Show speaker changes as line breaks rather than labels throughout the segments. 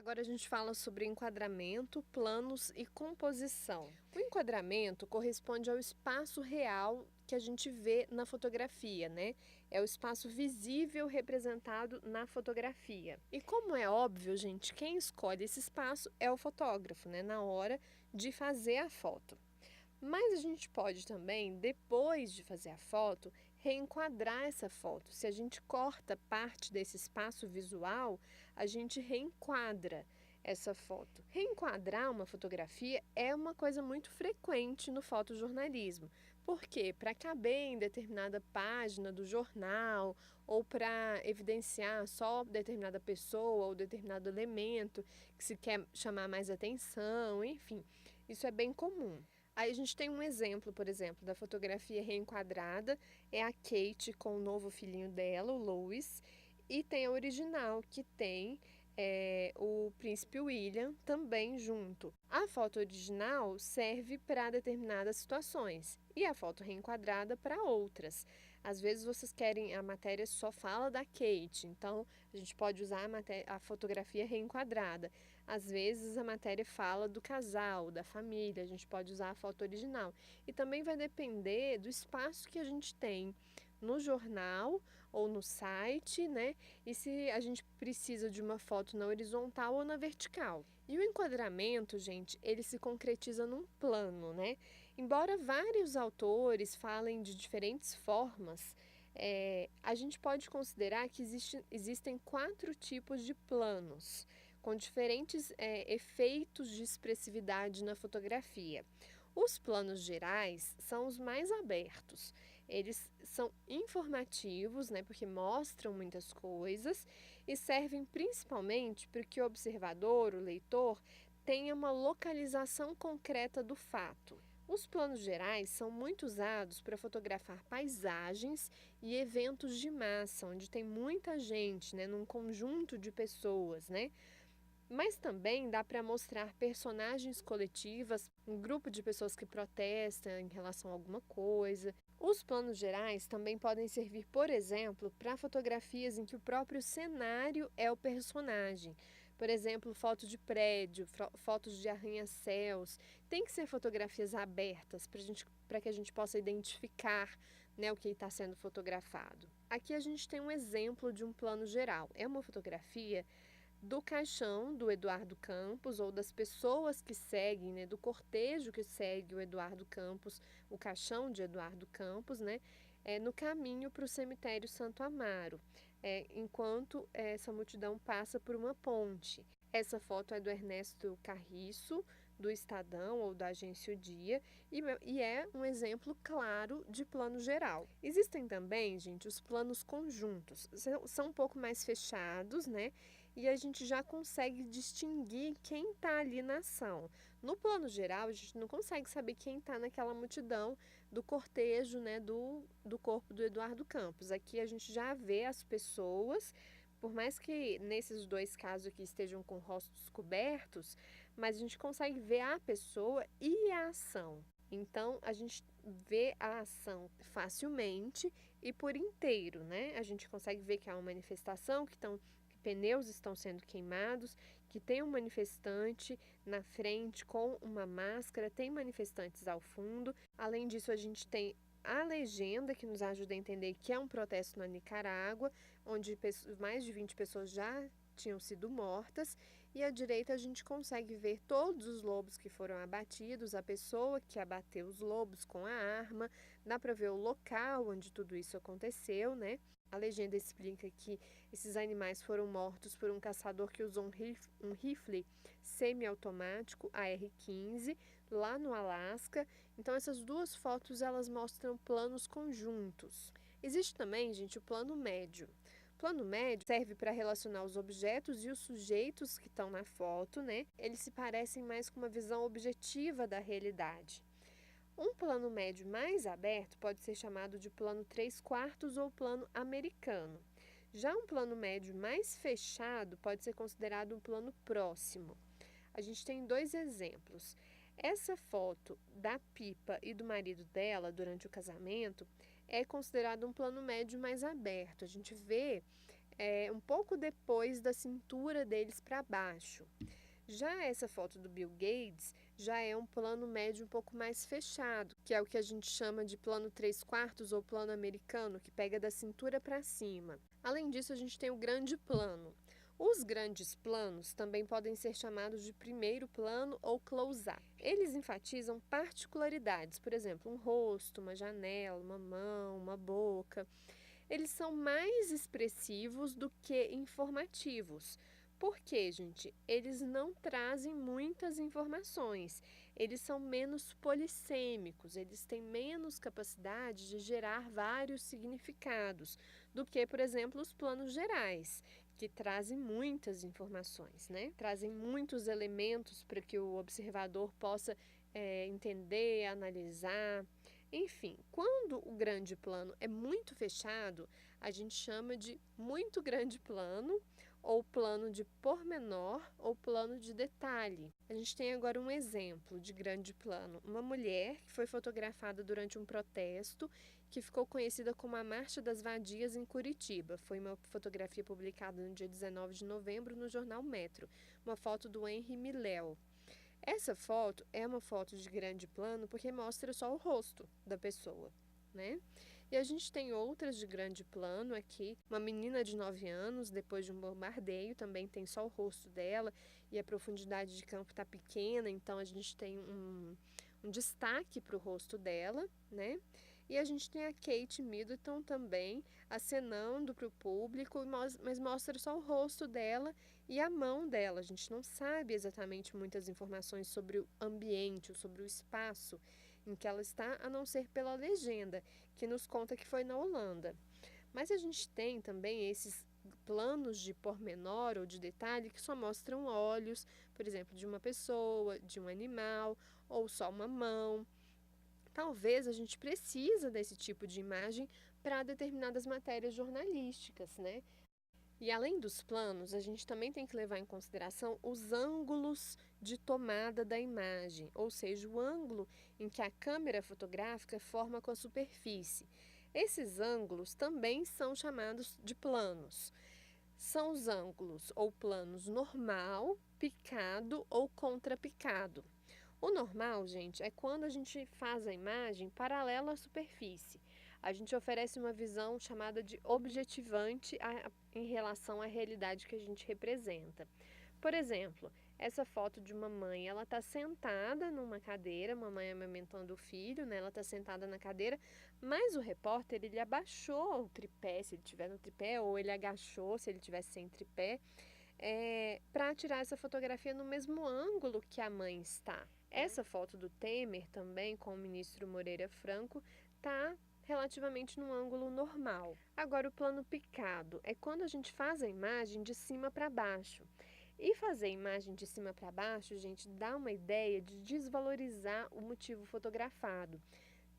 Agora a gente fala sobre enquadramento, planos e composição. O enquadramento corresponde ao espaço real que a gente vê na fotografia, né? É o espaço visível representado na fotografia. E como é óbvio, gente, quem escolhe esse espaço é o fotógrafo, né? Na hora de fazer a foto. Mas a gente pode também, depois de fazer a foto, reenquadrar essa foto. Se a gente corta parte desse espaço visual, a gente reenquadra essa foto. Reenquadrar uma fotografia é uma coisa muito frequente no fotojornalismo. Por quê? Para caber em determinada página do jornal ou para evidenciar só determinada pessoa ou determinado elemento que se quer chamar mais atenção, enfim, isso é bem comum. Aí a gente tem um exemplo, por exemplo, da fotografia reenquadrada, é a Kate com o novo filhinho dela, o Louis, e tem a original, que tem o príncipe William também junto. A foto original serve para determinadas situações e a foto reenquadrada para outras. Às vezes vocês querem, a matéria só fala da Kate, então a gente pode usar a fotografia reenquadrada. Às vezes a matéria fala do casal, da família, a gente pode usar a foto original. E também vai depender do espaço que a gente tem no jornal ou no site, né? E se a gente precisa de uma foto na horizontal ou na vertical. E o enquadramento, gente, ele se concretiza num plano, né? Embora vários autores falem de diferentes formas, a gente pode considerar que existem 4 tipos de planos com diferentes efeitos de expressividade na fotografia. Os planos gerais são os mais abertos. Eles são informativos, né, porque mostram muitas coisas e servem principalmente para que o observador, o leitor, tenha uma localização concreta do fato. Os planos gerais são muito usados para fotografar paisagens e eventos de massa, onde tem muita gente, né, num conjunto de pessoas, né? Mas também dá para mostrar personagens coletivas, um grupo de pessoas que protestam em relação a alguma coisa. Os planos gerais também podem servir, por exemplo, para fotografias em que o próprio cenário é o personagem. Por exemplo, fotos de prédio, fotos de arranha-céus. Tem que ser fotografias abertas para que a gente possa identificar, né, o que está sendo fotografado. Aqui a gente tem um exemplo de um plano geral. É uma fotografia do caixão do Eduardo Campos ou das pessoas que seguem, né, do cortejo que segue o Eduardo Campos, o caixão de Eduardo Campos, né, no caminho para o cemitério Santo Amaro, enquanto essa multidão passa por uma ponte. Essa foto é do Ernesto Carriço, do Estadão ou da Agência O Dia, e é um exemplo claro de plano geral. Existem também, gente, os planos conjuntos. São um pouco mais fechados, né? E a gente já consegue distinguir quem está ali na ação. No plano geral, a gente não consegue saber quem está naquela multidão do cortejo, né, do corpo do Eduardo Campos. Aqui a gente já vê as pessoas, por mais que nesses 2 casos aqui estejam com rostos cobertos, mas a gente consegue ver a pessoa e a ação. Então, a gente vê a ação facilmente e por inteiro, né? A gente consegue ver que há uma manifestação, que pneus estão sendo queimados, que tem um manifestante na frente com uma máscara, tem manifestantes ao fundo. Além disso, a gente tem a legenda que nos ajuda a entender que é um protesto na Nicarágua, onde mais de 20 pessoas já tinham sido mortas, e à direita a gente consegue ver todos os lobos que foram abatidos, a pessoa que abateu os lobos com a arma, dá para ver o local onde tudo isso aconteceu, né? A legenda explica que esses animais foram mortos por um caçador que usou um rifle semiautomático AR-15 lá no Alasca. Então essas 2 fotos elas mostram planos conjuntos. Existe também, gente, o plano médio. O plano médio serve para relacionar os objetos e os sujeitos que estão na foto, né? Eles se parecem mais com uma visão objetiva da realidade. Um plano médio mais aberto pode ser chamado de plano 3/4 ou plano americano. Já um plano médio mais fechado pode ser considerado um plano próximo. A gente tem 2 exemplos. Essa foto da Pipa e do marido dela durante o casamento é considerado um plano médio mais aberto. A gente vê um pouco depois da cintura deles para baixo. Já essa foto do Bill Gates já é um plano médio um pouco mais fechado, que é o que a gente chama de plano 3/4 ou plano americano, que pega da cintura para cima. Além disso, a gente tem o grande plano. Os grandes planos também podem ser chamados de primeiro plano ou close-up. Eles enfatizam particularidades, por exemplo, um rosto, uma janela, uma mão, uma boca. Eles são mais expressivos do que informativos. Por quê, gente? Eles não trazem muitas informações. Eles são menos polissêmicos, eles têm menos capacidade de gerar vários significados do que, por exemplo, os planos gerais, que trazem muitas informações, né? Trazem muitos elementos para que o observador possa entender, analisar. Enfim, quando o grande plano é muito fechado, a gente chama de muito grande plano, ou plano de pormenor, ou plano de detalhe. A gente tem agora um exemplo de grande plano. Uma mulher que foi fotografada durante um protesto que ficou conhecida como a Marcha das Vadias em Curitiba. Foi uma fotografia publicada no dia 19 de novembro no jornal Metro. Uma foto do Henri Milel. Essa foto é uma foto de grande plano porque mostra só o rosto da pessoa, né? E a gente tem outras de grande plano aqui. Uma menina de 9 anos, depois de um bombardeio, também tem só o rosto dela e a profundidade de campo está pequena, então a gente tem um destaque para o rosto dela, né? E a gente tem a Kate Middleton também acenando para o público, mas mostra só o rosto dela e a mão dela. A gente não sabe exatamente muitas informações sobre o ambiente ou sobre o espaço em que ela está, a não ser pela legenda, que nos conta que foi na Holanda. Mas a gente tem também esses planos de pormenor ou de detalhe que só mostram olhos, por exemplo, de uma pessoa, de um animal ou só uma mão. Talvez a gente precisa desse tipo de imagem para determinadas matérias jornalísticas, né? E além dos planos, a gente também tem que levar em consideração os ângulos de tomada da imagem, ou seja, o ângulo em que a câmera fotográfica forma com a superfície. Esses ângulos também são chamados de planos. São os ângulos ou planos normal, picado ou contrapicado. O normal, gente, é quando a gente faz a imagem paralela à superfície. A gente oferece uma visão chamada de objetivante em relação à realidade que a gente representa. Por exemplo, essa foto de uma mãe, ela está sentada numa cadeira, uma mãe amamentando o filho, né? Ela está sentada na cadeira, mas o repórter, ele abaixou o tripé, se ele estiver no tripé, ou ele agachou, se ele estivesse sem tripé, para tirar essa fotografia no mesmo ângulo que a mãe está. Essa foto do Temer também, com o ministro Moreira Franco, está relativamente num ângulo normal. Agora, o plano picado é quando a gente faz a imagem de cima para baixo. E fazer imagem de cima para baixo, gente, dá uma ideia de desvalorizar o motivo fotografado.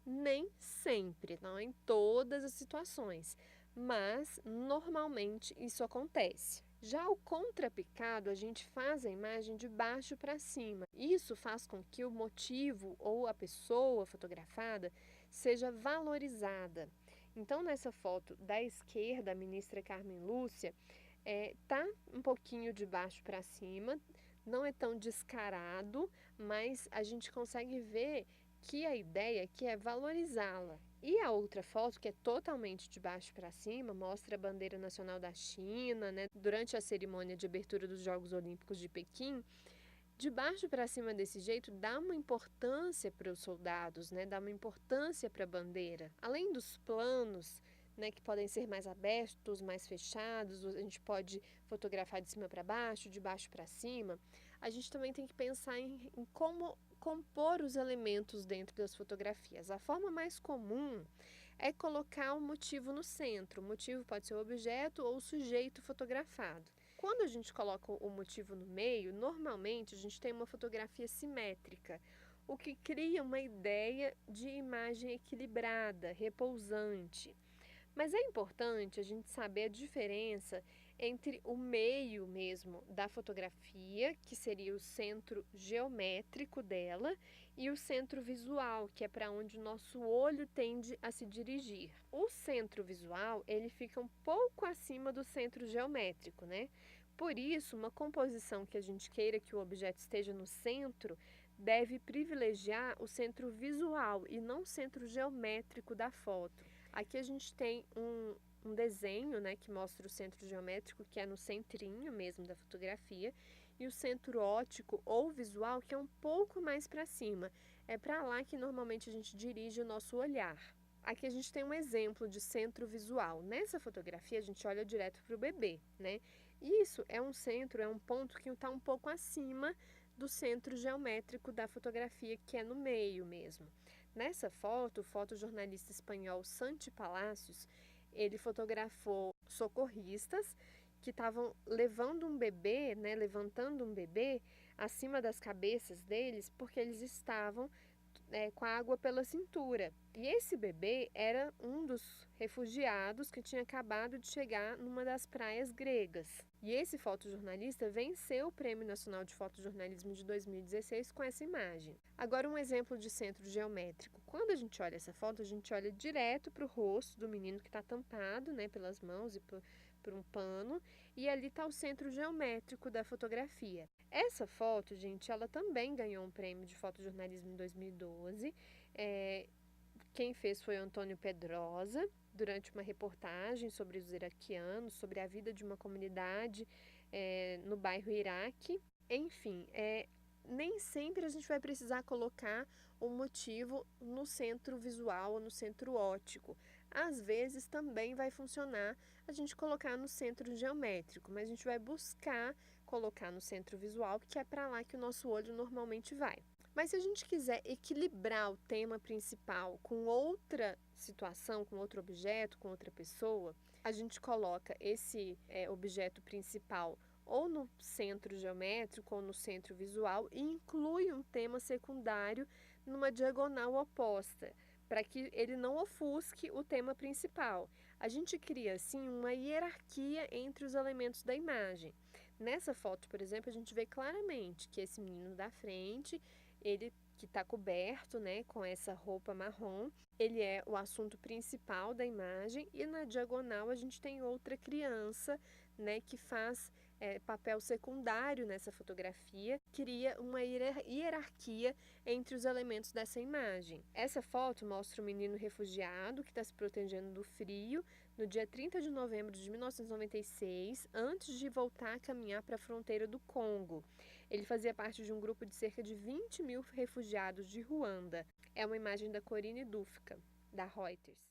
Nem sempre, não em todas as situações, mas normalmente isso acontece. Já o contrapicado, a gente faz a imagem de baixo para cima. Isso faz com que o motivo ou a pessoa fotografada seja valorizada. Então, nessa foto da esquerda, a ministra Carmen Lúcia tá um pouquinho de baixo para cima, não é tão descarado, mas a gente consegue ver que a ideia aqui é valorizá-la. E a outra foto, que é totalmente de baixo para cima, mostra a bandeira nacional da China, né? Durante a cerimônia de abertura dos Jogos Olímpicos de Pequim, de baixo para cima desse jeito dá uma importância para os soldados, né? Dá uma importância para a bandeira. Além dos planos, né, que podem ser mais abertos, mais fechados, a gente pode fotografar de cima para baixo, de baixo para cima. A gente também tem que pensar em como compor os elementos dentro das fotografias. A forma mais comum é colocar o motivo no centro. O motivo pode ser o objeto ou o sujeito fotografado. Quando a gente coloca o motivo no meio, normalmente a gente tem uma fotografia simétrica, o que cria uma ideia de imagem equilibrada, repousante. Mas é importante a gente saber a diferença entre o meio mesmo da fotografia, que seria o centro geométrico dela, e o centro visual, que é para onde o nosso olho tende a se dirigir. O centro visual, ele fica um pouco acima do centro geométrico, né? Por isso, uma composição que a gente queira que o objeto esteja no centro deve privilegiar o centro visual e não o centro geométrico da foto. Aqui a gente tem um desenho, né, que mostra o centro geométrico, que é no centrinho mesmo da fotografia, e o centro óptico ou visual, que é um pouco mais para cima. É para lá que normalmente a gente dirige o nosso olhar. Aqui a gente tem um exemplo de centro visual. Nessa fotografia a gente olha direto para o bebê, né? E isso é um centro, é um ponto que está um pouco acima do centro geométrico da fotografia, que é no meio mesmo. Nessa foto, o fotojornalista espanhol Santi Palacios, ele fotografou socorristas que estavam levando um bebê, né, levantando um bebê acima das cabeças deles, porque eles estavam com a água pela cintura. E esse bebê era um dos refugiados que tinha acabado de chegar numa das praias gregas. E esse fotojornalista venceu o Prêmio Nacional de Fotojornalismo de 2016 com essa imagem. Agora, um exemplo de centro geométrico. Quando a gente olha essa foto, a gente olha direto para o rosto do menino que está tampado, né, pelas mãos e por um pano, e ali está o centro geométrico da fotografia. Essa foto, gente, ela também ganhou um prêmio de fotojornalismo em 2012. Quem fez foi o Antônio Pedrosa, durante uma reportagem sobre os iraquianos, sobre a vida de uma comunidade no bairro Iraque. Enfim, nem sempre a gente vai precisar colocar o motivo no centro visual ou no centro óptico. Às vezes também vai funcionar a gente colocar no centro geométrico, mas a gente vai buscar colocar no centro visual, que é para lá que o nosso olho normalmente vai. Mas se a gente quiser equilibrar o tema principal com outra situação, com outro objeto, com outra pessoa, a gente coloca esse objeto principal ou no centro geométrico ou no centro visual e inclui um tema secundário numa diagonal oposta, para que ele não ofusque o tema principal. A gente cria assim uma hierarquia entre os elementos da imagem. Nessa foto, por exemplo, a gente vê claramente que esse menino da frente, ele que está coberto, né, com essa roupa marrom, ele é o assunto principal da imagem, e na diagonal a gente tem outra criança, né, que faz papel secundário nessa fotografia, cria uma hierarquia entre os elementos dessa imagem. Essa foto mostra um menino refugiado que está se protegendo do frio no dia 30 de novembro de 1996, antes de voltar a caminhar para a fronteira do Congo. Ele fazia parte de um grupo de cerca de 20 mil refugiados de Ruanda. É uma imagem da Corinne Dufka, da Reuters.